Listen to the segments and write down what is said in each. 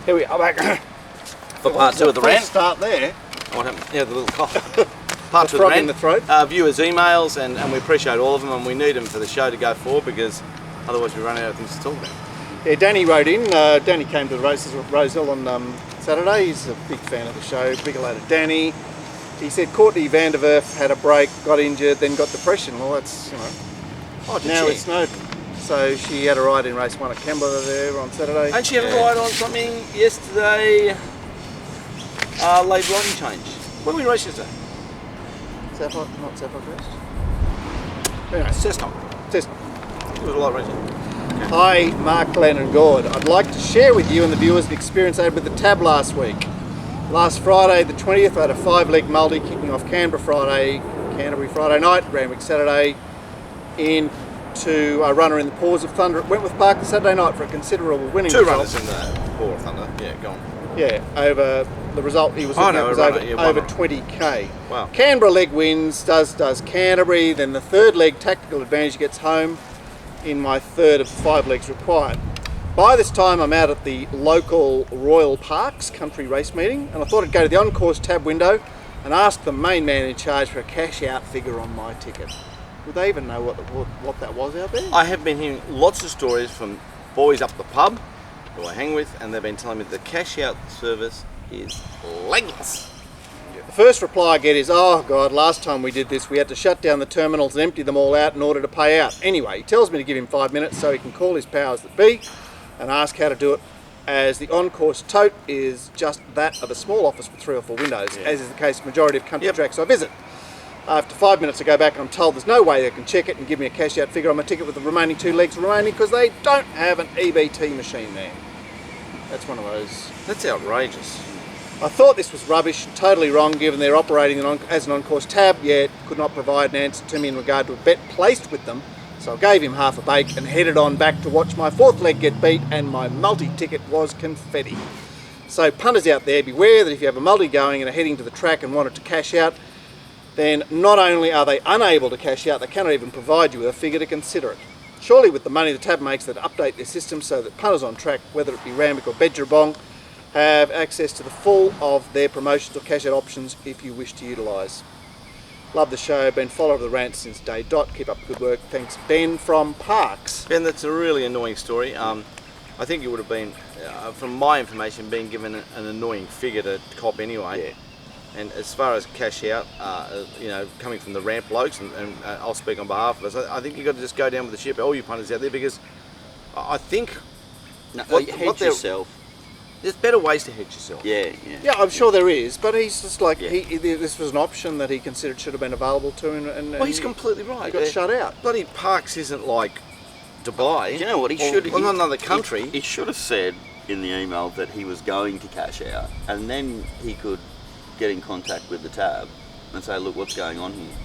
Here we are back For part 2 of the rant. Start there. What happened? Yeah, the little cough. Part 2 of the Frog rant. in the throat. Viewers' emails, and we appreciate all of them, and we need them for the show to go forward because otherwise we run out of things to talk about. Yeah, Danny wrote in. Danny came to the races at Rosehill on Saturday. He's a big fan of the show. Big hello to Danny. He said Courtney van der Werf had a break, got injured, then got depression. Well, that's, you know. Oh, did now she? it snowed. So she had a ride in race 1 at Canberra there on Saturday. And she had a ride on something yesterday, late lighting change. When were we racing yesterday? Sapphire, not Sapphire Crest. Anyway, Cessnock. Cessnock. It was a lot of racing. Okay. Hi, Mark, Glenn and Gord. I'd like to share with you and the viewers an experience I had with the tab last week. Last Friday, the 20th, I had a 5-leg multi kicking off Canterbury Friday night, Randwick Saturday, into a runner in the paws of Thunder at Wentworth Park the Saturday night for a considerable winning Two result. runners in the paw of Thunder. Yeah, go on. Yeah, over the result he was looking at was over 20k. Wow. Canberra leg wins, does Canterbury, then the third leg tactical advantage gets home in my third of the 5 legs required. By this time I'm out at the local Royal Parks country race meeting, and I thought I'd go to the on-course tab window and ask the main man in charge for a cash out figure on my ticket. Would they even know what that was out there? I have been hearing lots of stories from boys up the pub who I hang with, and they've been telling me the cash out service is legless. The first reply I get is, oh God, last time we did this we had to shut down the terminals and empty them all out in order to pay out. Anyway, he tells me to give him 5 minutes so he can call his powers that be and ask how to do it, as the on-course tote is just that of a small office with 3 or 4 windows, as is the case with the majority of country tracks I visit. After 5 minutes I go back and I'm told there's no way they can check it and give me a cash out figure on my ticket with the remaining 2 legs remaining because they don't have an EBT machine there. That's one of those. That's outrageous. I thought this was rubbish and totally wrong given they're operating as an on-course tab, yet could not provide an answer to me in regard to a bet placed with them. So I gave him half a bake and headed on back to watch my 4th leg get beat, and my multi-ticket was confetti. So punters out there, beware that if you have a multi going and are heading to the track and want it to cash out, then not only are they unable to cash out, they cannot even provide you with a figure to consider it. Surely with the money the tab makes, they'd update their system so that punters on track, whether it be Randwick or Bedgerabong, have access to the full of their promotions or cash out options if you wish to utilise. Love the show, been follower of the rant since day dot. Keep up the good work. Thanks, Ben from Parks. Ben, that's a really annoying story. I think you would have been, from my information, been given an annoying figure to cop anyway. Yeah. And as far as cash out, you know, coming from the ramp blokes, and I'll speak on behalf of us, I think you've got to just go down with the ship, all you punters out there, because I think... hedge yourself. There's better ways to hedge yourself. Yeah. Yeah, I'm sure there is, but he's just like, this was an option that he considered should have been available to him. And well, he's completely right. He got shut out. Bloody Parks isn't like Dubai. Do you know what he should have... Well, not another country. He should have said in the email that he was going to cash out, and then he could get in contact with the tab and say, look, what's going on here?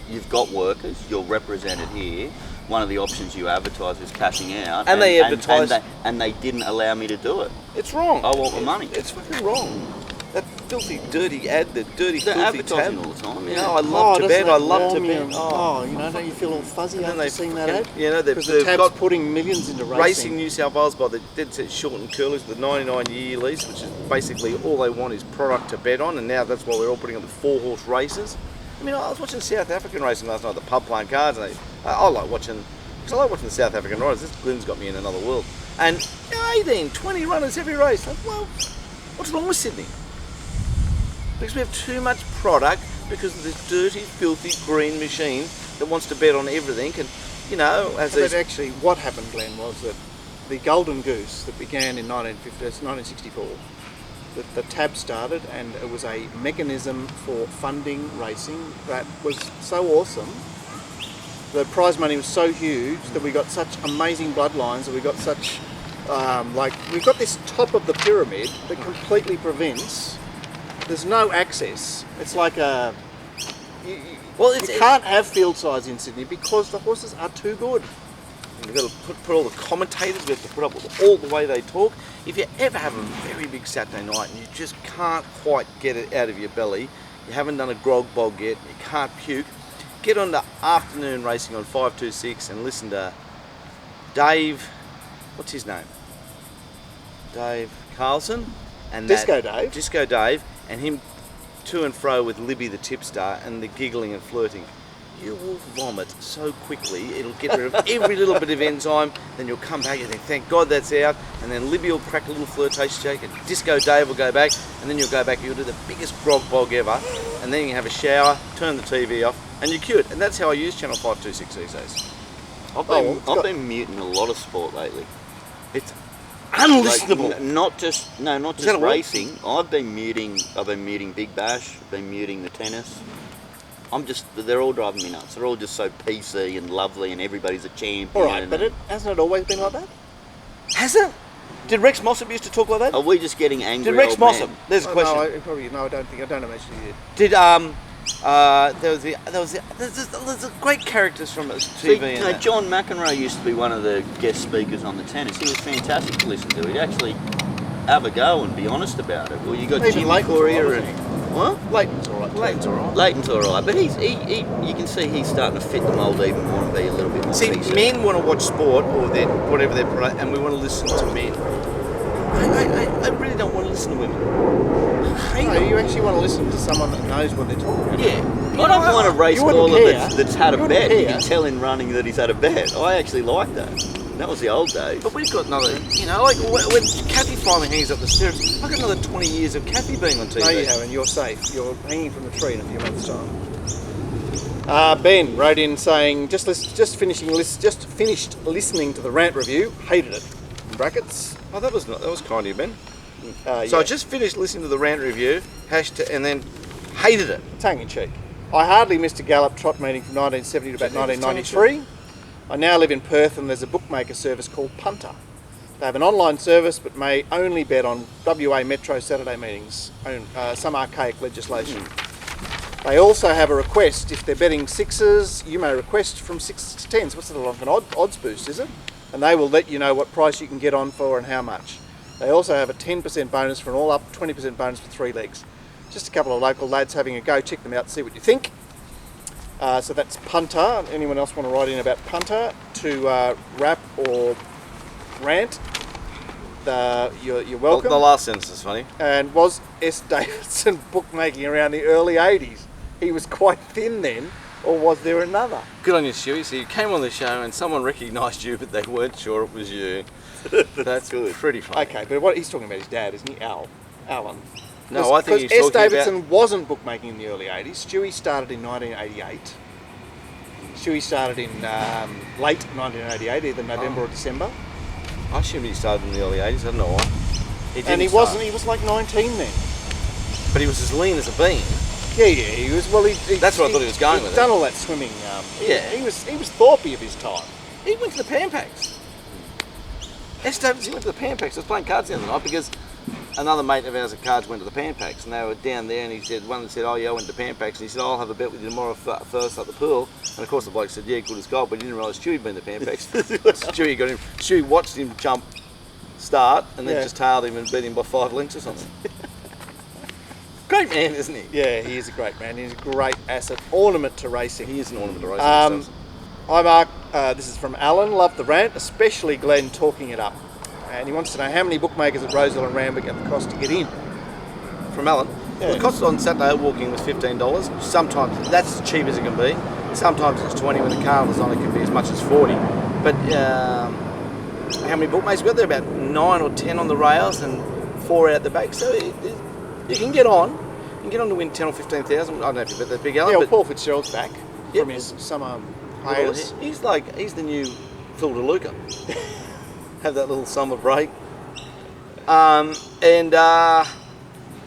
You've got workers, you're represented here. One of the options you advertise is cashing out, and they advertise, and they didn't allow me to do it. It's wrong. I want my money. It's fucking wrong. That filthy, dirty ad, the dirty, They're filthy advertising tab. all the time. You know, I love to bet. I love to you? bet. Oh, you know, don't you feel all fuzzy after seeing that ad? You know, because the tab's putting millions into Racing New South Wales by the dead set short and curlers, the 99-year lease, which is basically all they want is product to bet on, and now that's why we're all putting on the 4-horse races. I mean, I was watching South African racing last night at the pub playing cards, and I like watching. Because I like watching the South African riders. This Glenn's got me in another world. And 18, 20 runners every race. Like, well, what's wrong with Sydney? Because we have too much product because of this dirty, filthy green machine that wants to bet on everything. And, you know, as but actually, what happened, Glenn, was that the Golden Goose that began in 1964, the tab started, and it was a mechanism for funding racing that was so awesome. The prize money was so huge that we got such amazing bloodlines, that we got such, we've got this top of the pyramid that completely prevents, there's no access. It's like you can't have field size in Sydney because the horses are too good. We've got to put all the commentators, we have to put up with all the way they talk. If you ever have a very big Saturday night and you just can't quite get it out of your belly, you haven't done a grog bog yet, you can't puke, get on to afternoon racing on 526 and listen to Dave, what's his name? Dave Carlson, and Disco Dave. Disco Dave, and him to and fro with Libby the tipster, and the giggling and flirting. You will vomit so quickly, it'll get rid of every little bit of enzyme, then you'll come back and think, thank God that's out, and then Libby will crack a little flirtation shake, and Disco Dave will go back, and then you'll go back and you'll do the biggest grog bog ever, and then you have a shower, turn the TV off, and you're cured. And that's how I use Channel 526 these days. I've been muting a lot of sport lately. It's unlistenable. Like, not just that a word? racing. I've been muting Big Bash. I've been muting the tennis. They're all driving me nuts. They're all just so PC and lovely, and everybody's a champion. All right, but hasn't it always been like that? Has it? Did Rex Mossop used to talk like that? Are we just getting angry? Did Rex old Mossop? men? There's a question. I don't imagine he did. Did there's great characters from TV. See, John McEnroe used to be one of the guest speakers on the tennis. He was fantastic to listen to. He'd actually have a go and be honest about it. Well, you got Even Jimmy Leighton's Courier all right, and what? Leighton's all right. Leighton's all right. Leighton's all right, but you can see he's starting to fit the mould even more and be a little bit more. See, PC. men want to watch sport or whatever they're product, and we want to listen to men. I really don't want to listen to women. No, you actually want to listen to someone that knows what they're talking about. Yeah, I don't want a race you wouldn't caller care. that's had a You bet. wouldn't You care. can tell in running that he's had a bet. I actually like that. That was the old days. But we've got another, like when Kathy finally hangs up the stirrups, I've got another 20 years of Kathy being on TV. No, you haven't. You're safe. You're hanging from the tree in a few months' time. Ben wrote in saying, just finished listening to the RANT review, hated it. In brackets. Oh, that was kind of you, Ben. Yeah. So I just finished listening to the RANT review, and then hated it. Tongue in cheek. I hardly missed a Gallup trot meeting from 1970 to about 1993. I now live in Perth and there's a bookmaker service called Punter. They have an online service but may only bet on WA Metro Saturday meetings, some archaic legislation. They also have a request, if they're betting sixes, you may request from 6 to 10s. What's it like an odds boost, is it? And they will let you know what price you can get on for and how much. They also have a 10% bonus for an all-up, 20% bonus for 3 legs. Just a couple of local lads having a go. Check them out, see what you think. So that's Punter. Anyone else want to write in about Punter to rap or rant? You're welcome. The last sentence is funny. And was S. Davidson bookmaking around the early 80s? He was quite thin then, or was there another? Good on you, Stewie. So you came on the show and someone recognised you, but they weren't sure it was you. That's good. Pretty funny. Okay, but what he's talking about his dad, isn't he? Alan. No, I think he's because S. talking Davidson about... wasn't bookmaking in the early 80s. Stewie started in 1988. Stewie started in late 1988, either November or December. I assumed he started in the early 80s. I don't know why. And he wasn't. He was like 19 then. But he was as lean as a bean. Yeah, he was. Well, That's where I thought he was going with He'd it. done all that swimming. Yeah. He was Thorpey of his time. He went to the Pan Packs. S. Davidson went to the Pan Packs. I was playing cards the other night because another mate of ours at cards went to the Pan Packs, and they were down there, and he said, one said, oh yeah, I went to Pan Packs, and he said, I'll have a bet with you tomorrow first at the pool. And of course the bloke said, yeah, good as gold, but he didn't realise Stewie'd been to Pan Packs. Stewie watched him jump start, and then just tailed him and beat him by 5 lengths or something. Great man, isn't he? Yeah, he is a great man. He's a great asset, ornament to racing. He is an ornament to racing. Hi Mark, this is from Alan. Love the rant, especially Glenn talking it up. And he wants to know how many bookmakers at Roseville and Randwick at the cost to get in. From Alan. Yeah. Well, the cost on Saturday walking was $15. Sometimes that's as cheap as it can be. Sometimes it's 20 when the carnival's on. It can be as much as 40. But how many bookmakers we got there? About 9 or 10 on the rails and 4 out the back. So you can get on. You can get on to win 10 or 15,000. I don't know if you bet that big, Alan. Yeah, well, but Paul Fitzgerald's back from his summer hiatus. he's the new Phil DeLuca. Have that little summer break.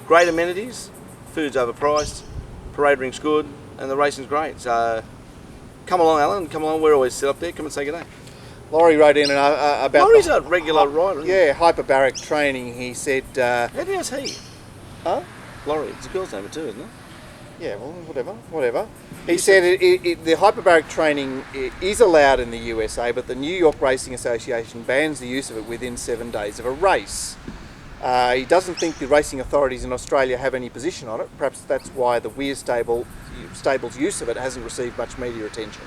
Great amenities. Food's overpriced. Parade ring's good, and the racing's great. So come along, Alan. Come along. We're always set up there. Come and say good day. Laurie wrote in about Laurie's a regular rider. Isn't yeah, hyperbaric training. He said, he? How do you know it's he? huh? Laurie. It's a girl's name too, isn't it? Yeah, well, whatever. He said the hyperbaric training is allowed in the USA, but the New York Racing Association bans the use of it within 7 days of a race. He doesn't think the racing authorities in Australia have any position on it. Perhaps that's why the Weir stable's use of it hasn't received much media attention.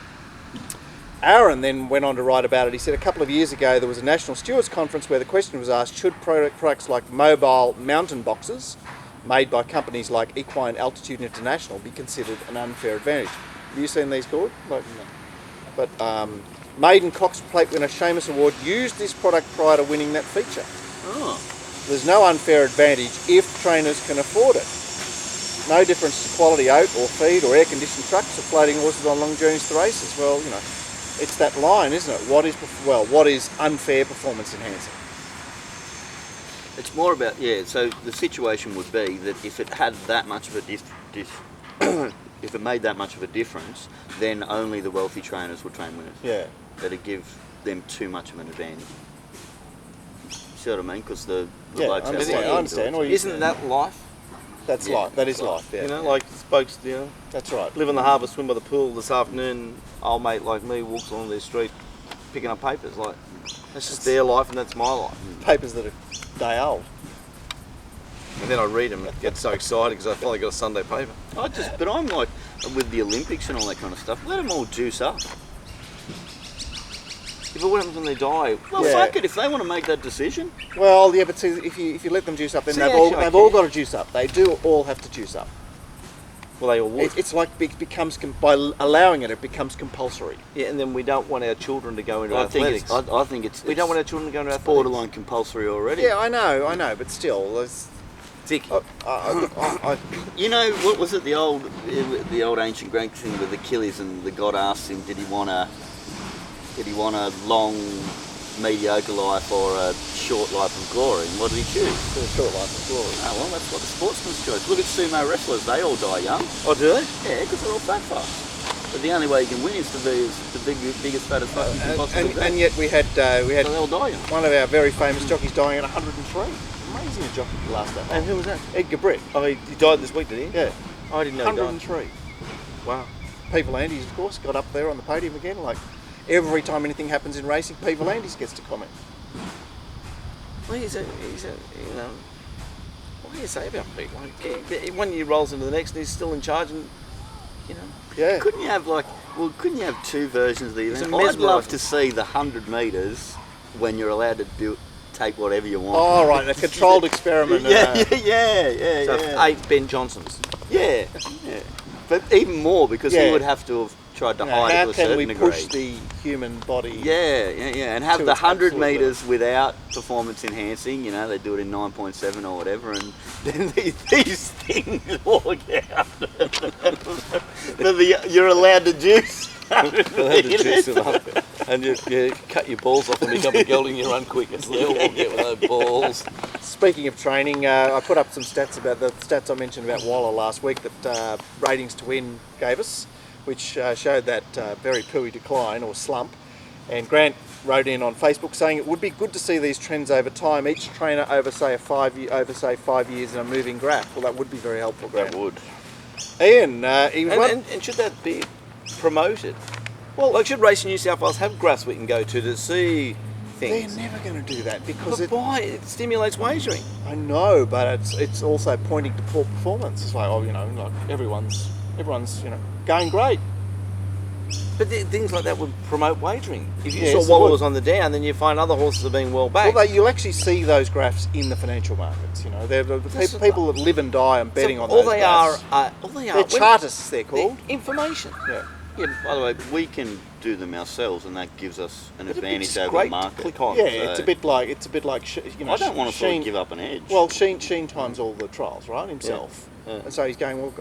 Aaron then went on to write about it. He said a couple of years ago there was a National Stewards Conference where the question was asked, should products like mobile mountain boxes made by companies like Equine Altitude International be considered an unfair advantage? Have you seen these, Gord? Like, no. But Maiden Cox Plate winner Seamus Award used this product prior to winning that feature. Oh. There's no unfair advantage if trainers can afford it. No difference to quality oat or feed or air-conditioned trucks or floating horses on long journeys to races. Well, you know, it's that line, isn't it? What is unfair performance enhancing? It's more about, so the situation would be that if it had that much of a if it made that much of a difference, then only the wealthy trainers would train winners. Yeah. That'd give them too much of an advantage. See what I mean? Because the Yeah, blokes I have understand. money I to understand. do it. Or Isn't that life? That's Yeah, life. That is that's life. life. Yeah. You know, like folks, That's right. live on the harbour, swim by the pool this afternoon. Old mate like me walks along their street picking up papers. Like, that's just their life and that's my life. Papers that are day old. And then I read them and get so excited because I finally got a Sunday paper. But I'm like, with the Olympics and all that kind of stuff, let them all juice up. But what happens when they die? Well, Yeah. fuck it. If they want to make that decision, Well, yeah, but see, if you let them juice up, then See, they've actually, I all care. got to juice up. They do all have to juice up. Well, they all would. It's like it becomes by allowing it becomes compulsory. Yeah, and then we don't want our children to go into I think athletics. I think it's We don't want our children to go into athletics. borderline compulsory already. Yeah, I know, but still, there's. Dick. You know, what was it, the old ancient Greek thing with Achilles and the god asked him, did he want a long, mediocre life or a short life of glory? And what did he choose? For a short life of glory. Oh, well, that's what the sportsman's choice. Look at sumo wrestlers, they all die young. Oh, do they? Yeah, because they're all fat fucks. But the only way you can win is to be the biggest, fattest fuck you can possibly be. And yet we had So they all die young. one of our very famous jockeys dying at 103. Amazing a jockey to last that long. And who was that? Edgar Britt. Oh, he died this week, did he? Yeah, I didn't know he died. 103. Wow. People Andes, of course, got up there on the podium again. Like every time anything happens in racing, People Andes gets to comment. Well, he's a, you know, what do you say about Pete? Like, 1 year rolls into the next and he's still in charge and, you know. Yeah. Couldn't you have two versions of the It's event? I'd mesmerising. love to see the 100 metres when you're allowed to take whatever you want. Oh, right, a controlled experiment. yeah. So 8 Ben Johnsons. Yeah. But even more because Yeah. he would have to have tried to You know, hide it how to a can certain we degree. push the human body? Yeah, and have to the its 100 absolute metres without performance enhancing, you know, they do it in 9.7 or whatever, and then these things walk out. You're allowed to juice. They'll have to juice it up. And you cut your balls off and become a gelding, you run quicker. So they'll walk out with those balls. Speaking of training, I put up some stats about the stats I mentioned about Waller last week that Ratings to Win gave us, which showed that very pooey decline or slump. And Grant wrote in on Facebook saying it would be good to see these trends over time. Each trainer over say 5 years in a moving graph. Well, that would be very helpful, Grant. That would. Ian, he was And should that be promoted? Well, like, should Racing New South Wales have graphs we can go to see they're things? never going to do that because But why? It stimulates wagering. I know, but it's also pointing to poor performance. It's like, oh, you know, like everyone's going great. But things like that would promote wagering. If you Yes, saw it Waller would. was on the down, then you find other horses are being well backed. Well, you'll actually see those graphs in the financial markets. You know, they're the people that live and die on betting on all those they graphs. are, all they are. They're chartists, they're called. Information. Yeah. Yeah, by the way, we can do them ourselves, and that gives us an advantage It's over great the market. to click on. Yeah, So- it's a bit like you know. I don't want to sort Sheen, of give up an edge. Well, Sheen times all the trials, right, himself, Yeah. and so he's going. Well,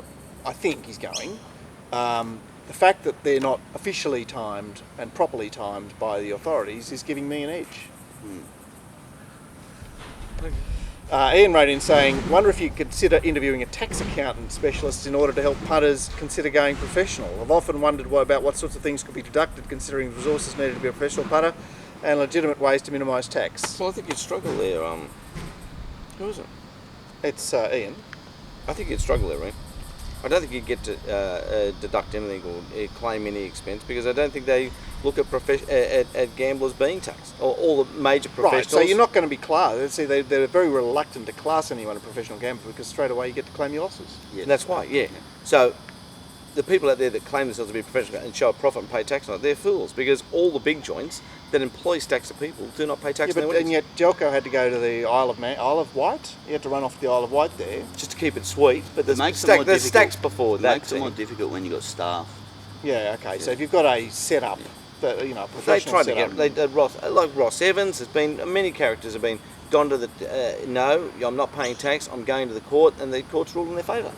I think he's going. The fact that they're not officially timed and properly timed by the authorities is giving me an edge. Ian wrote in saying, wonder if you consider interviewing a tax accountant specialist in order to help punters consider going professional. I've often wondered about what sorts of things could be deducted considering the resources needed to be a professional punter and legitimate ways to minimise tax. Well, I think you'd struggle there. Who is it? It's Ian. I think you'd struggle there, right? I don't think you'd get to deduct anything or claim any expense because I don't think they look at gamblers being taxed or all the major professionals. Right, so you're not going to be classed. See, they're very reluctant to class anyone a professional gambler because straight away you get to claim your losses. Yeah. And that's why, yeah. So the people out there that claim themselves to be professional and show a profit and pay tax on it, they're fools, because all the big joints that employ stacks of people do not pay tax on their winnings. And yet Jelko had to go to the Isle of Wight. He had to run off the Isle of Wight there. Just to keep it sweet, but there's Makes there's stacks before it that. makes it more difficult when you've got staff. Yeah, okay. So if you've got a setup, that a They professional tried setup. to get Ross Evans. There's been many characters have been gone to the no, I'm not paying tax. I'm going to the court, and the court's ruled in their favour.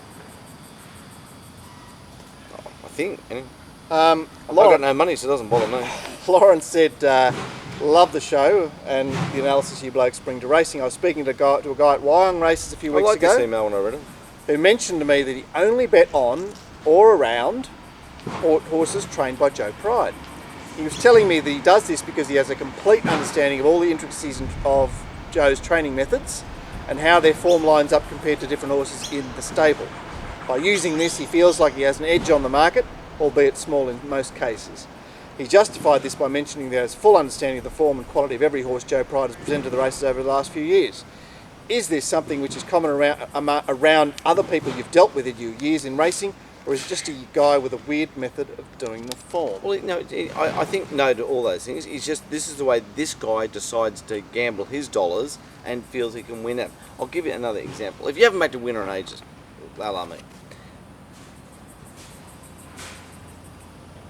I think. Anyway. I've got no money, so it doesn't bother me. Lauren said, love the show and the analysis you blokes bring to racing. I was speaking to a guy at Wyong Races a few weeks I like ago, this email when I read it. who mentioned to me that he only bet on or around horses trained by Joe Pride. He was telling me that he does this because he has a complete understanding of all the intricacies of Joe's training methods and how their form lines up compared to different horses in the stable. By using this, he feels like he has an edge on the market, albeit small in most cases. He justified this by mentioning that he has full understanding of the form and quality of every horse Joe Pride has presented to the races over the last few years. Is this something which is common around other people you've dealt with in your years in racing, or is it just a guy with a weird method of doing the form? Well, no, I think no to all those things. It's just this is the way this guy decides to gamble his dollars and feels he can win it. I'll give you another example. If you haven't backed a winner in ages, allow me.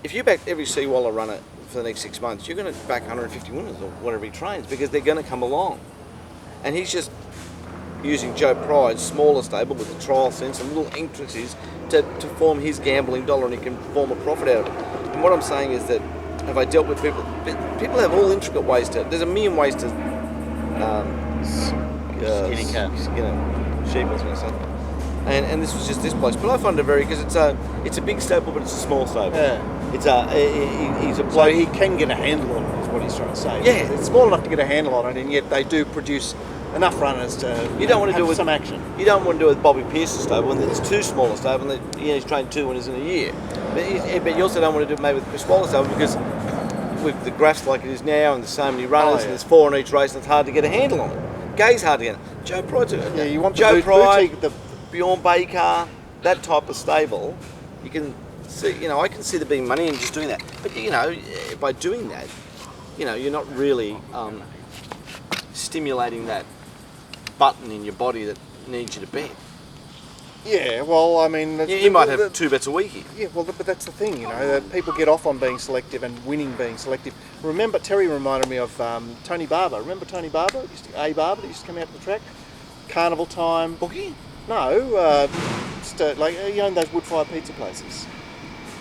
If you back every Seawaller runner for the next 6 months, you're going to back 150 winners or whatever he trains, because they're going to come along. And he's just using Joe Pride's smaller stable with the trial sense and little intricacies to form his gambling dollar, and he can form a profit out of it. And what I'm saying is that, have I dealt with people? People have all intricate ways to. There's a million ways to Skinny cats. Sheep, I was going to say. And this was just this place, but I find it very, because it's a big stable, but it's a small stable. Yeah. He's a So bloke. he can get a handle on it, is what he's trying to say. Yeah. It's small enough to get a handle on it, and yet they do produce enough runners to You don't want to have do it with some action. You don't want to do it with Bobby Pearce's stable, and there's two smaller stable, and he's trained 2 winners in a year. But you also don't want to do it maybe with Chris Waller's stable, because with the graphs like it is now, and there's so many runners, and there's 4 in each race, and it's hard to get a handle on it. Gay's hard to get. Joe Pride's You want Joe the Pride, boutique, Bjorn Baker, that type of stable. You can see, I can see there being money in just doing that. But by doing that, you're not really stimulating that button in your body that needs you to bet. Yeah, well, I mean... You might have 2 bets a week. Yeah, well, but that's the thing, that people get off on being selective and winning being selective. Terry reminded me of Tony Barber. Remember Tony Barber? Barber that used to come out to the track? Carnival time. Bookie? No, he owned those wood-fired pizza places.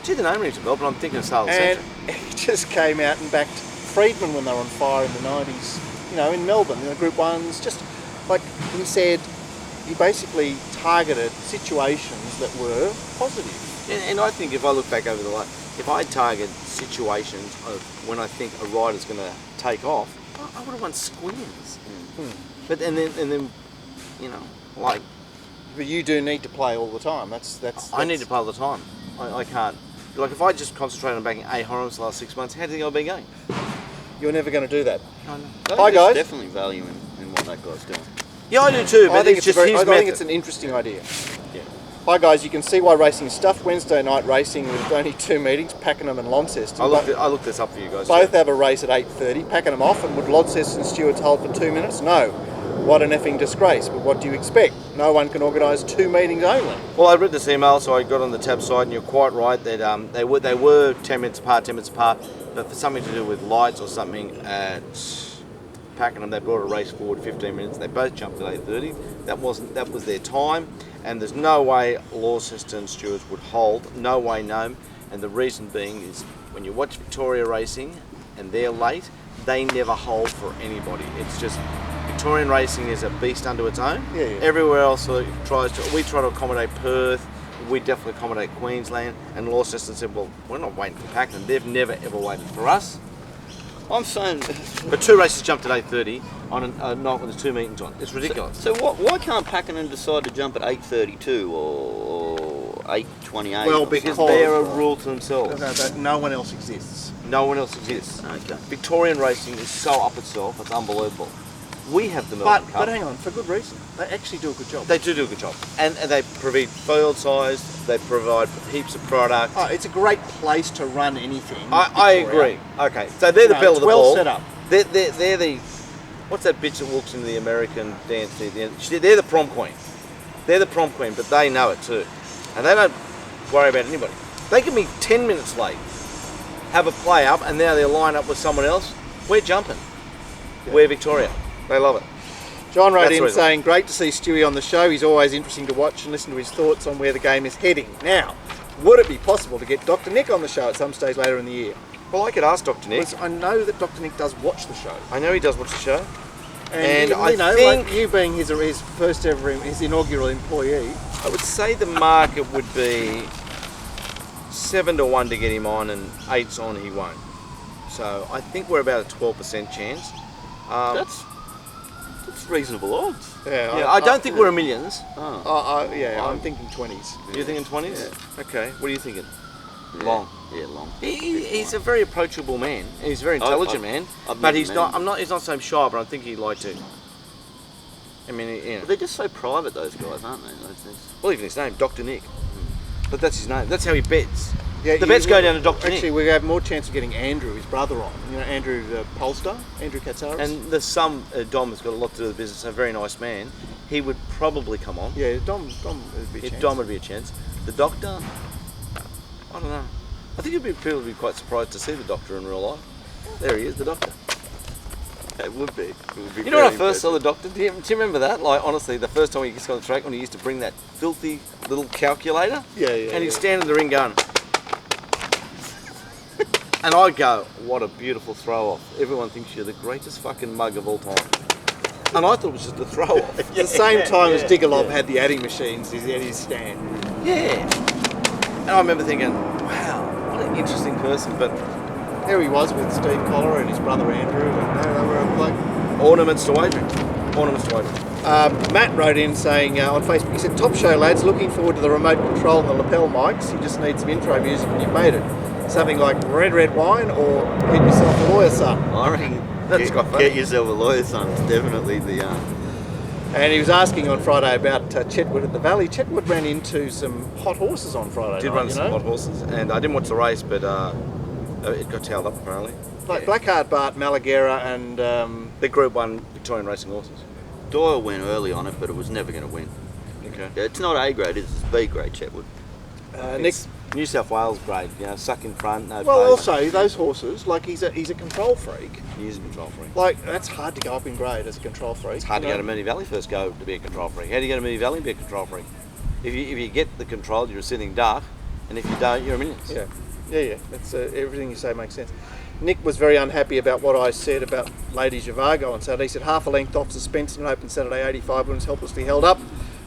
Gee, the name rings a bell, but I'm thinking of Sale And Central. he just came out and backed Friedman when they were on fire in the 90s, in Melbourne, Group 1s. Just like he said, he basically targeted situations that were positive. And I think if I look back over the life, if I target situations of when I think a rider's going to take off, I would have won squeals. But and then, like. But you do need to play all the time. That's I need to play all the time. I can't. Like if I just concentrate on backing A Horrors the last 6 months, how do you think I've been going? You're never going to do that. Hi Hi, guys. There's definitely value in what that guy's doing. Yeah, I do too. But I think it's just his I method. think it's an interesting idea. Yeah. Hi guys, you can see why racing is stuffed. Wednesday night racing with only 2 meetings, Pakenham and Launceston. I looked this up for you guys. Both too. have a race at 8:30. Pakenham off, and would Launceston stewards hold for 2 minutes? No. What an effing disgrace, but what do you expect? No one can organise 2 meetings only. Well, I read this email, so I got on the tab side, and you're quite right that they were 10 minutes apart, but for something to do with lights or something at Pakenham, they brought a race forward 15 minutes. They both jumped at 8:30. That was their time, and there's no way Launceston stewards would hold. No way, no. And the reason being is when you watch Victoria racing and they're late, they never hold for anybody. It's just Victorian racing is a beast unto its own. Yeah. Everywhere else we try to accommodate Perth. We definitely accommodate Queensland. And Launceston said, well, we're not waiting for Pakenham. They've never ever waited for us. I'm saying... But 2 races jumped at 8:30 on a night when there's 2 meetings on. It's ridiculous. So why can't Pakenham decide to jump at 8:32 or 8:28? Well, or because something? They're a rule to themselves. No one else exists. No one else exists. Okay. Victorian racing is so up itself, it's unbelievable. We have the But, Melbourne Cup. but hang on, for good reason. They actually do a good job. They do a good job. And they provide field size, they provide heaps of product. Oh, it's a great place to run anything. I Victoria. agree. Okay, so they're the bell of the well ball. set up. They're the... What's that bitch that walks into the American dance? They're the prom queen. They're the prom queen, but they know it too. And they don't worry about anybody. They can be 10 minutes late, have a play up, and now they'll line up with someone else. We're jumping. Yeah. We're Victoria. They love it. John wrote That's the in reason. saying, great to see Stewie on the show. He's always interesting to watch and listen to his thoughts on where the game is heading. Now, would it be possible to get Dr. Nick on the show at some stage later in the year? Well, I could ask Dr. Nick. Because I know that Dr. Nick does watch the show. I know he does watch the show. And I you know, think- like you being his first ever, his inaugural employee. I would say the market would be 7 to 1 to get him on, and 8's on he won't. So I think we're about a 12% chance. That's reasonable odds. Yeah, I don't think we're in millions. Oh. I'm thinking 20s. You're thinking 20s? Yeah. Okay. What are you thinking? Yeah. Long. Yeah, long. He's a very approachable man. He's a very intelligent man. I've But met he's him, not. man. He's not so shy. But I think he'd like to. I mean, you know. But they're just so private, those guys, aren't they? Well, even his name, Dr. Nick. But that's his name. That's how he bets. Yeah, The bets go down to Dr. Actually, Nick. we have more chance of getting Andrew, his brother, on. You know, Andrew Polster, Andrew Katsaris. And the son, Dom, has got a lot to do with the business. A very nice man. He would probably come on. yeah, Dom would be a If chance. Dom would be a chance. The doctor, I don't know. I think people would be quite surprised to see the doctor in real life. There he is, the doctor. It would be. It would be You know when I very first saw the doctor? Do you remember that? Like, honestly, the first time he gets on the track when he used to bring that filthy little calculator. Yeah. And he'd stand in the ring going. And I'd go, what a beautiful throw off. Everyone thinks you're the greatest fucking mug of all time. And I thought it was just a throw off. At the same time as Diggerlob had the adding machines at his stand. Yeah. And I remember thinking, wow, what an interesting person. But There he was with Steve Collar and his brother Andrew, and they were like... ornaments to wagering. Ornaments to wagering. Matt wrote in saying on Facebook, he said, top show lads, looking forward to the remote control and the lapel mics. You just need some intro music and you've made it. Something like Red Wine or Get Yourself a Lawyer Son. I reckon That's quite funny. get yourself a lawyer, son. It's definitely the And he was asking on Friday about Chetwood at the Valley. Chetwood ran into some hot horses on Friday Did night, run you some know? hot horses, and I didn't watch the race, but it got tailed up apparently. Like Blackheart, Bart, Malaguera and... The Group 1 Victorian racing horses. Doyle went early on it, but it was never going to win. Okay. Yeah, it's not A grade, it's B grade, Chetwood. Nick... New South Wales grade, you know, suck in front, no Well, pace. also, those horses, like he's a control freak. He is a control freak. Like, that's hard to go up in grade as a control freak. It's hard to go to Moonee Valley first go to be a control freak. How do you go to Moonee Valley and be a control freak? If you get the control, you're a sitting duck, and if you don't, you're a millions. Yeah. That's, everything you say makes sense. Nick was very unhappy about what I said about Lady Zhivago on Saturday. He said half a length off suspension and open Saturday 85 winners helplessly held up.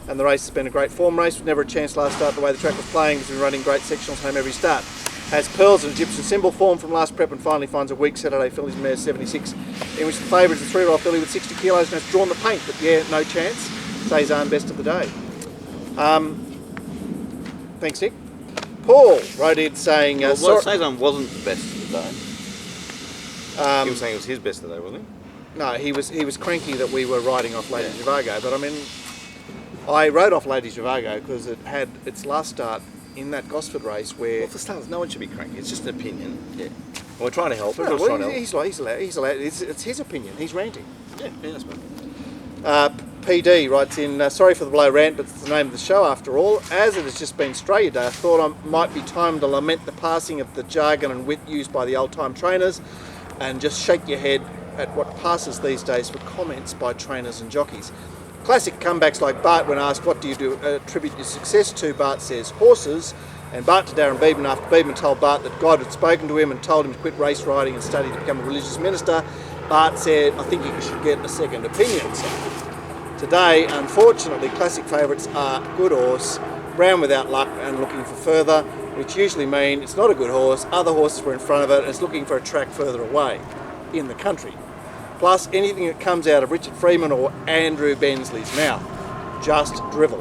And the race has been a great form race. With never a chance last start the way the track was playing. He's been running great sectionals home every start. Has Pearls and Egyptian Symbol form from last prep and finally finds a weak Saturday filly's mare 76, in which the favourite is a 3-year-old filly with 60 kilos and has drawn the paint. But yeah, no chance. Cezanne best of the day. Thanks, Nick. Paul wrote in saying... Well, sorry- Cezanne wasn't the best of the day. He was saying it was his best today, wasn't he? No, he was cranky that we were riding off Lady Zhivago, but I mean, I rode off Lady Zhivago because it had its last start in that Gosford race where... Well, for starters, no one should be cranky. It's just an opinion. Yeah. We're trying to help. No, Everyone's well, trying to help. he's allowed. It's his opinion. He's ranting. Yeah, that's fine. PD writes in, sorry for the blow rant, but it's the name of the show after all. As it has just been Australia Day, I thought I might be time to lament the passing of the jargon and wit used by the old-time trainers and just shake your head at what passes these days for comments by trainers and jockeys. Classic comebacks like Bart when asked, what do you attribute your success to? Bart says, horses. And Bart to Darren Beeman after Beeman told Bart that God had spoken to him and told him to quit race riding and study to become a religious minister. Bart said, I think you should get a second opinion. So today, unfortunately, classic favourites are good horse, brown without luck and looking for further, which usually mean it's not a good horse, other horses were in front of it and it's looking for a track further away in the country. Plus anything that comes out of Richard Freeman or Andrew Bensley's mouth, just drivel.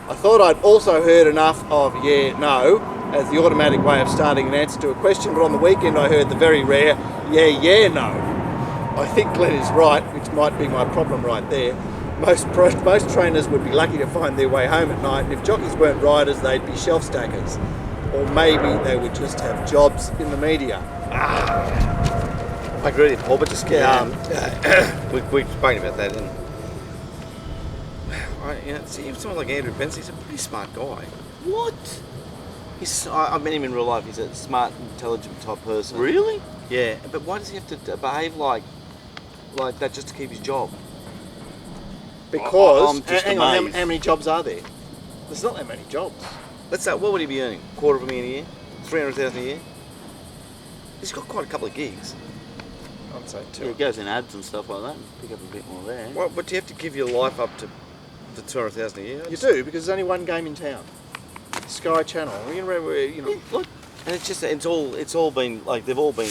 I thought I'd also heard enough of yeah, no, as the automatic way of starting an answer to a question, but on the weekend I heard the very rare yeah, no. I think Glenn is right, which might be my problem right there. Most trainers would be lucky to find their way home at night, and if jockeys weren't riders, they'd be shelf stackers. Or maybe they would just have jobs in the media. I agree with Paul, but just we spoke about that, and see, even someone like Andrew Benson, he's a pretty smart guy. What? I've met him in real life. He's a smart, intelligent type person. Really? Yeah, but why does he have to behave like that just to keep his job? Because, I'm just hang on, amazed. how many jobs are there? There's not that many jobs. Let's say, what would he be earning? $250,000 a year? $300,000 a year? He's got quite a couple of gigs. I'd say Yeah, it goes in ads and stuff like that. Pick up a bit more there. What do you have to give your life up to $200,000 a year? You do, because there's only one game in town. Sky Channel. Look, and it's all been like they've all been,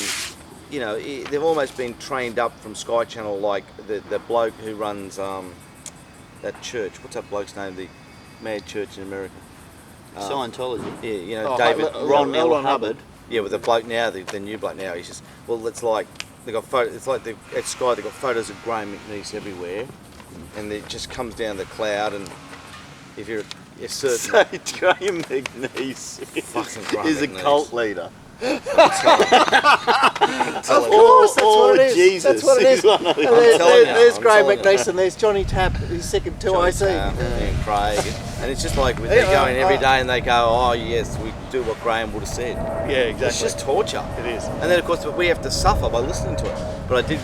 they've almost been trained up from Sky Channel, like the bloke who runs that church. What's that bloke's name? The mad church in America. Scientology. Yeah, David Ron L. Hubbard. Yeah, with the bloke now, the new bloke now, he's just it's like they got photos. It's like at Sky they got photos of Graham McNeice everywhere, and it just comes down the cloud. And if you're certain, So Graham McNeice Fucking Graham is a McNeice. cult leader. Of course, that's what it is. Jesus. That's what it is. He's one of the- There's I'm Graham telling you. McNeice and there's Johnny Tapp, who's second to Johnny IC. Tapp and Craig, and it's just like they're going every day and they go, oh yes, we do what Graham would have said. Yeah, exactly. It's just torture. It is. And then of course we have to suffer by listening to it. But I did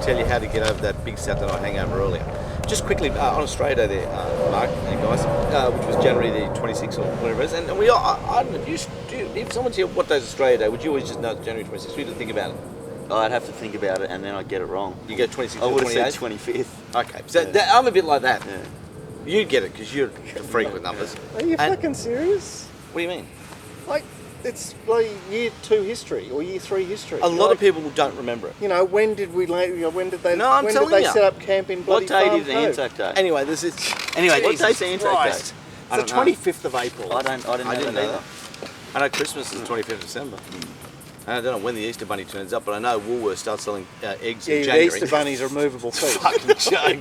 tell you how to get over that big Saturday night hangover earlier. Just quickly, on Australia Day there, Mark and guys, which was January the 26th or whatever it is, and I don't know, if someone's here, what day's Australia Day, would you always just know it's January 26th? You didn't think about it. I'd have to think about it and then I'd get it wrong. You go 26th I or would have 28th? said 25th. Okay, so Yeah. I'm a bit like that. Yeah. You get it, because you're a freak with numbers. Are you And- fucking serious? What do you mean? Like, it's bloody year 2 history or year 3 history. A lot of people don't remember it. When did they? No, I'm when telling did they you. set up camp in bloody What day Farm is Cove? Anzac Day? Anyway, this is... Anyway, What Jesus day's Anzac Christ. Day? It's the 25th of April. I didn't I didn't know know that. that. I know Christmas is the 25th of December. And I don't know when the Easter Bunny turns up, but I know Woolworths starts selling eggs in Yeah, the January. Easter bunnies are movable too. Fucking joke.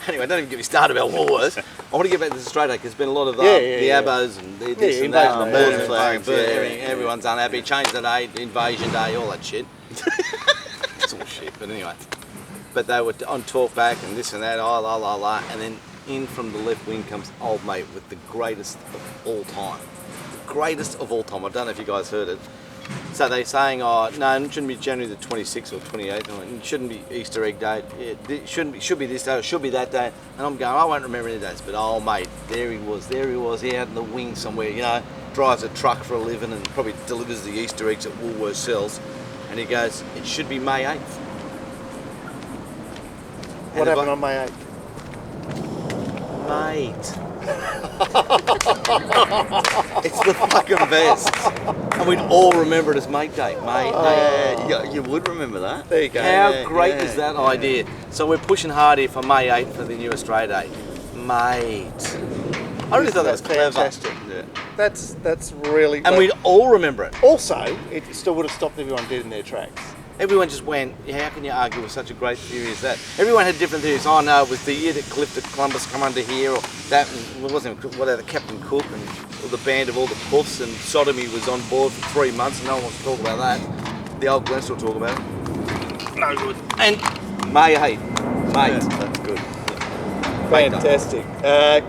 Anyway, don't even get me started about Woolworths. I want to get back to this Australia because there's been a lot of the Abos and this and that, invasion and day, birds yeah, and flags. yeah. Everyone's unhappy. Change the day, invasion day, all that shit. It's all shit, but anyway. But they were on talk back and this and that, and then in from the left wing comes old mate with the greatest of all time. The greatest of all time. I don't know if you guys heard it. So they're saying, oh, no, it shouldn't be January the 26th or 28th. It shouldn't be Easter egg day. It should be this day, it should be that day. And I'm going, I won't remember any dates. But, oh, mate, there he was, he out in the wing somewhere, drives a truck for a living and probably delivers the Easter eggs at Woolworths sells. And he goes, it should be May 8th. What happened on May 8th? Mate. It's the fucking best. And we'd all remember it as Mate Day. Mate Day. Yeah, you would remember that. There you go. How great is that idea? So we're pushing hard here for May 8th for the new Australia Day. Mate. I really thought that was clever. Fantastic. Yeah. That's really. And we'd all remember it. Also, it still would have stopped everyone dead in their tracks. Everyone just went, how can you argue with such a great theory as that? Everyone had different theories. Oh no, it was the year that Columbus come under here, or that, and it wasn't, whatever, Captain Cook and all the band of all the puffs, and sodomy was on board for 3 months, and no one wants to talk about that. The old Glennsta will talk about it. No good. And May 8th. Mate. That's good. Fantastic.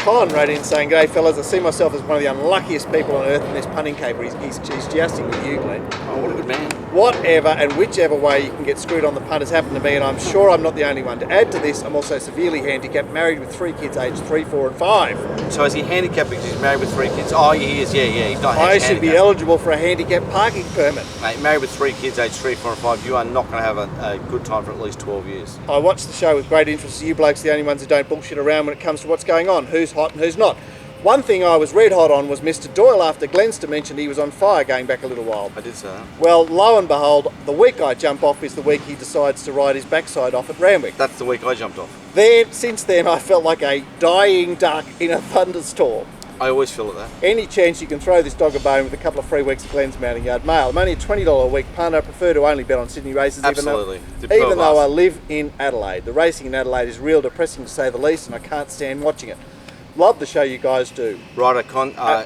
Colin wrote in saying, "G'day fellas, I see myself as one of the unluckiest people on earth in this punting caper. He's jousting with you, Glenn. Oh, what a good man. Whatever and whichever way you can get screwed on the punt has happened to me, and I'm sure I'm not the only one. To add to this, I'm also severely handicapped, married with 3 kids aged 3, 4 and 5. So is he handicapped because he's married with 3 kids? Oh, he is, yeah. He's not I should be handicapped. eligible for a handicap parking permit. Mate, married with 3 kids aged 3, 4 and 5, you are not going to have a good time for at least 12 years. I watched the show with great interest. You blokes are the only ones who don't bullshit around when it comes to what's going on, who's hot and who's not. One thing I was red hot on was Mr. Doyle after Glennsta mentioned he was on fire going back a little while. I did say that. Well, lo and behold, the week I jump off is the week he decides to ride his backside off at Randwick. That's the week I jumped off. Since then, I felt like a dying duck in a thunderstorm. I always feel that. Any chance you can throw this dog a bone with a couple of free weeks of Glenn's Mounting Yard mail? I'm only a $20 a week punter. I prefer to only bet on Sydney races, Absolutely. even though I live in Adelaide. The racing in Adelaide is real depressing to say the least, and I can't stand watching it. Love the show you guys do. Right,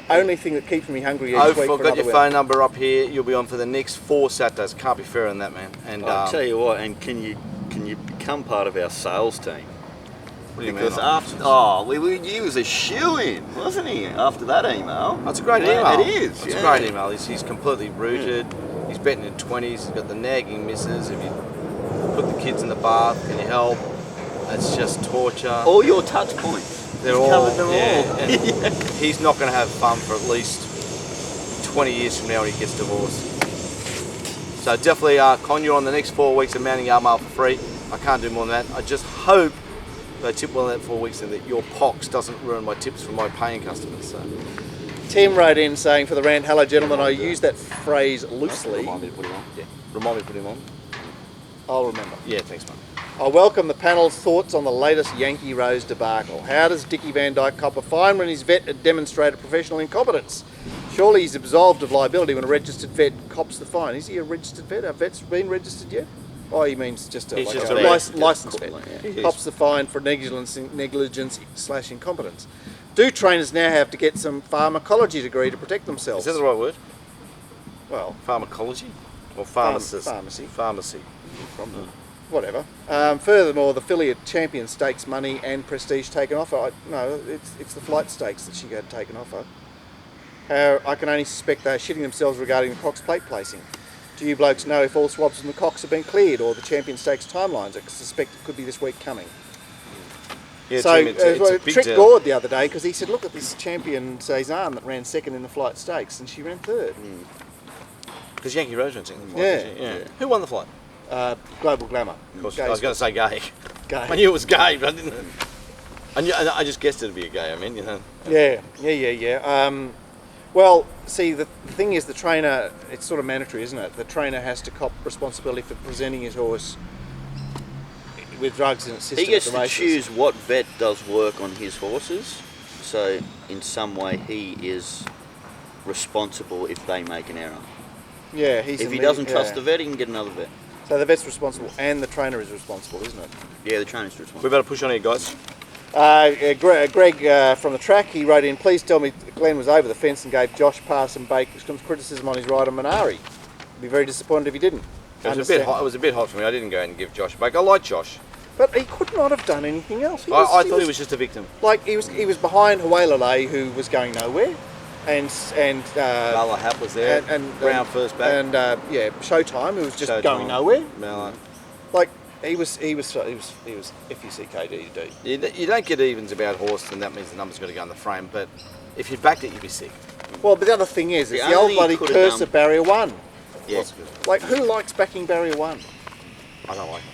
only thing that keeps me hungry each week. I've got your phone number up here. You'll be on for the next 4 Saturdays. Can't be fairer than that, man. And I'll tell you what, and can you become part of our sales team? What do you Because mean? after, he was a shoo-in, wasn't he, after that email? That's a great email. It is. It's a great email. He's completely rooted. He's betting in 20s. He's got the nagging misses. If you put the kids in the bath, can you help? It's just torture. All your touch points. They're He's all, covered them all. and he's not going to have fun for at least 20 years from now when he gets divorced. So definitely con you on the next 4 weeks of Mounting Yard Mail for free. I can't do more than that. I just hope they tip well in that 4 weeks and that your pox doesn't ruin my tips for my paying customers. So. Tim wrote in saying for the rant, hello gentlemen, I use that phrase loosely. Remind me to put him on. Yeah. Remind me to put him on. I'll remember. Yeah, thanks, mate. I welcome the panel's thoughts on the latest Yankee Rose debacle. How does Dickie Van Dyke cop a fine when his vet had demonstrated professional incompetence? Surely he's absolved of liability when a registered vet cops the fine. Is he a registered vet? Are vets been registered yet? Oh, he means just a, He's like just a a vet. licensed vet. Yeah. Cops the fine for negligence/incompetence. Do trainers now have to get some pharmacology degree to protect themselves? Is that the right word? Well, Pharmacology? Or pharmacist? Pharmacy. Pharmacy. Whatever. Furthermore, the Filly Champion Stakes money and prestige taken off her. No, it's the flight stakes that she had taken off her. I can only suspect they're shitting themselves regarding the Cox plate placing. Do you blokes know if all swabs from the Cox have been cleared or the Champion Stakes timelines? I suspect it could be this week coming. Yeah, So Tim, it's a big tricked deal. Gordo the other day because he said, look at this Champion Cezanne that ran second in the flight stakes and she ran third. Because Yankee Rose ran second in the flight. Yeah. didn't she? Yeah. Who won the flight? Global Glamour. Of course, Gay I was going to say Gay. Gay. I knew it was Gay, but I didn't. I just guessed it'd be a Gay. I mean, you know. Yeah. Well, see, the thing is, the trainer, it's sort of mandatory, isn't it? The trainer has to cop responsibility for presenting his horse with drugs in its system. He gets at the to races. choose what vet does work on his horses, so in some way he is responsible if they make an error. Yeah, If he doesn't trust the vet, he can get another vet. So the vet's responsible and the trainer is responsible, isn't it? Yeah, the trainer's responsible. We better push on here, guys. Greg from the track, he wrote in, please tell me Glenn was over the fence and gave Josh Pass and Bake some criticism on his ride on Minari. I'd be very disappointed if he didn't. It was a bit hot for me. I didn't go and give Josh a break. I like Josh. But he could not have done anything else. I thought he was just a victim. Like he was behind Huelele, who was going nowhere, and Marla Happ was there. and Brown first back. and Showtime, who was just Showtime. going nowhere. Marla. Like he was FUCKD. You don't get evens about horse, and that means the number's got to go in the frame. But if you backed it, you'd be sick. Well, but the other thing is, it's The the only old bloody thing he could've curse done- of Barrier 1. Yeah. Like, who likes backing Barrier 1? I don't like it.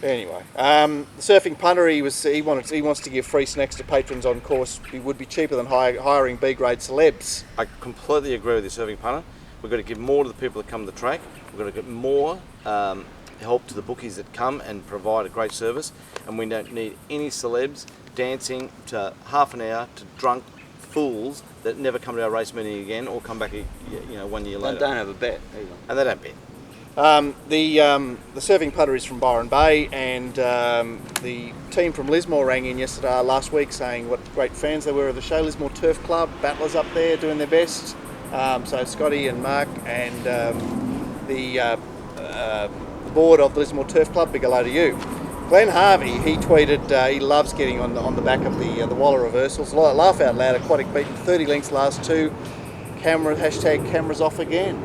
Anyway, the surfing punter, he wants to give free snacks to patrons on course. It would be cheaper than hiring B-grade celebs. I completely agree with the serving punter. We've got to give more to the people that come to the track. We've got to get more help to the bookies that come and provide a great service. And we don't need any celebs dancing to half an hour to drunk fools that never come to our race meeting again or come back 1 year They later. don't have a bet either. And they don't bet. The surfing putter is from Byron Bay, and the team from Lismore rang in last week saying what great fans they were of the show. Lismore Turf Club, battlers up there doing their best. So Scotty and Mark and the board of the Lismore Turf Club, big hello to you. Glenn Harvey, he tweeted he loves getting on the back of the Waller reversals. Laugh out loud, aquatic beaten 30 lengths last two. Cameras off again.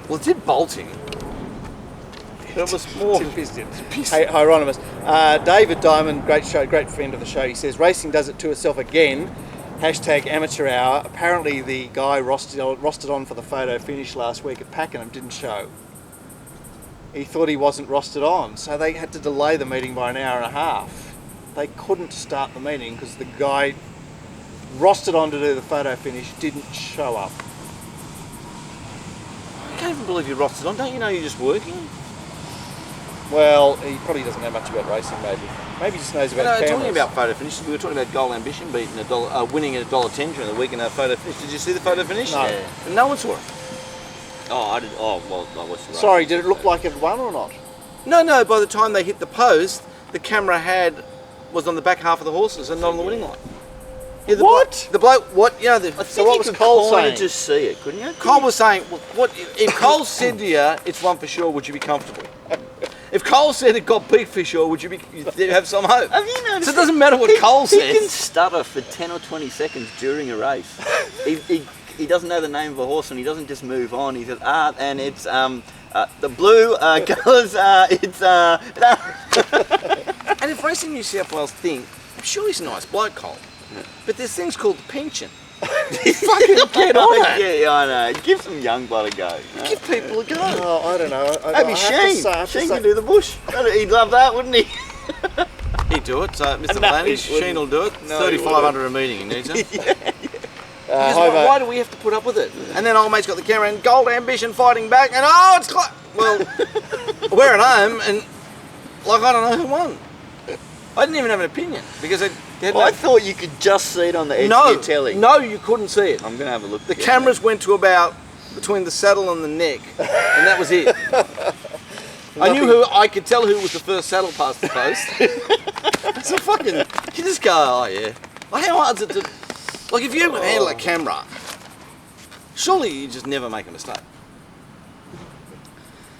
Well, it did bolting. It was more. Hey, Hieronymus. David Diamond, great friend of the show. He says racing does it to itself again. #amateur hour. Apparently the guy rostered on for the photo finish last week at Pakenham didn't show. He thought he wasn't rostered on, so they had to delay the meeting by an hour and a half. They couldn't start the meeting because the guy rostered on to do the photo finish didn't show up. I can't even believe you're rostered on. Don't you know you're just working? Well, he probably doesn't know much about racing, maybe. Maybe he just knows You about know, cameras. talking about photo finish, we were talking about Gold Ambition beating winning at $1.10 during the week in our photo finish. Did you see the photo finish? No. Yeah. No one saw it. Oh, I did. Oh, well, I watched the race. Sorry, did it look like it won or not? No. By the time they hit the post, the camera was on the back half of the horses and not on the winning line. Yeah, What? The bloke. What? You know. I think So what you was could Cole kinda saying? just see it, couldn't you? Cole was saying, well, "What if Cole said to you, it's one for sure? Would you be comfortable? If Cole said it got beat for sure, would you have some hope? Have you noticed? So it doesn't matter what Cole He can says. stutter for 10 or 20 seconds during a race. He doesn't know the name of a horse and he doesn't just move on. He says, and it's the blue colours. It's And if Racing New South Wales think, I'm sure he's a nice bloke, Cole, but there's things called the pension. Fucking get on it. Yeah, I know. Give some young blood a go. You know? Give people a go. Oh, I don't know. Maybe Shane can do the bush. He'd love that, wouldn't he? He'd do it. So, Mr. No, Blaney, he Shane will do it. No, he 3,500 a meeting, he needs it. Because Hobart. why do we have to put up with it? And then old mate's got the camera and Gold Ambition fighting back, and it's close. Well, we're at home, and like I don't know who won. I didn't even have an opinion because they had I thought you could just see it on the edge no, of your telly. no, you couldn't see it. I'm going to have a look. The cameras went to about between the saddle and the neck, and that was it. I could tell who was the first saddle past the post. So fucking, you just go, oh yeah. Like how hard is it to, like if you handle a camera, surely you just never make a mistake.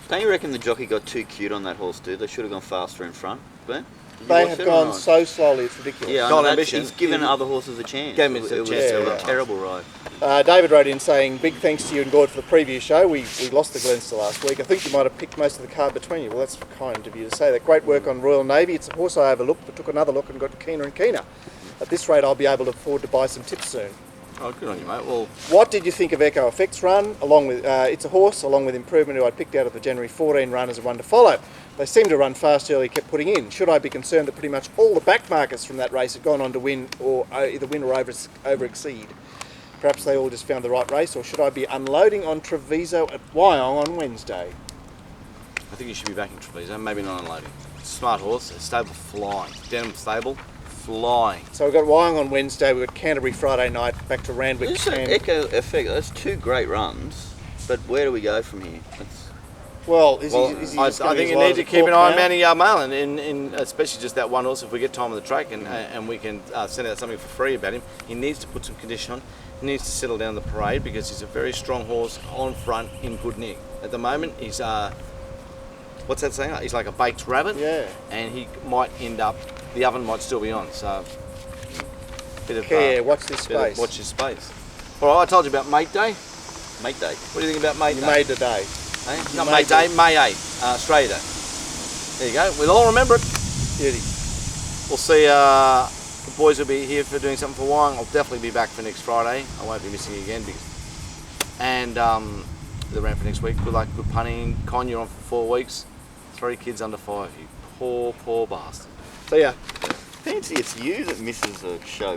Don't you reckon the jockey got too cute on that horse, dude? They should have gone faster in front, Ben. They have gone so slowly, it's ridiculous. Yeah, Gold I know, Ambition. he's given other horses a chance. Gave me it a was chance, a yeah. terrible ride. David wrote in saying, big thanks to you and Gordo for the previous show. We lost the Glennsta last week. I think you might have picked most of the card between you. Well, that's kind of you to say that. Great work on Royal Navy. It's a horse I overlooked, but took another look and got keener and keener. At this rate, I'll be able to afford to buy some tips soon. Oh, good on you, mate. Well, What did you think of Echo Effects run? Along with it's a horse, along with Improvement, who I picked out of the January 14 run as a one to follow. They seemed to run fast early, kept putting in. Should I be concerned that pretty much all the back markers from that race have gone on to win, or either win or over exceed? Perhaps they all just found the right race, or should I be unloading on Treviso at Wyong on Wednesday? I think you should be back in Treviso, maybe not unloading. Smart horse, a stable flying. Denim stable, flying. So we've got Wyong on Wednesday, we've got Canterbury Friday night, back to Randwick. Just an Echo Effect, that's two great runs, but where do we go from here? Well, is Well, he just I gonna be think as you wide need as to a keep an cork eye on now? Manning Yard Mail, and in especially just that one horse. If we get time on the track and we can send out something for free about him, he needs to put some condition on. He needs to settle down the parade because he's a very strong horse on front in good nick. At the moment, he's what's that saying? He's like a baked rabbit. Yeah. And he might end up. The oven might still be on. So. Bit of, Yeah, watch this bit of space. watch his space. All right, I told you about Mate Day. Mate Day. What do you think about Mate You Day? made the day. Eh? You Not made Mate Day, May 8th, Australia Day. There you go. We'll all remember it. Beauty. We'll see. The boys will be here for doing something for Wyong. I'll definitely be back for next Friday. I won't be missing you again and the ramp for next week. Good luck, good punting. Con, you're on for 4 weeks. 3 kids under 5. You poor bastard. So yeah. Fancy it's you that misses a show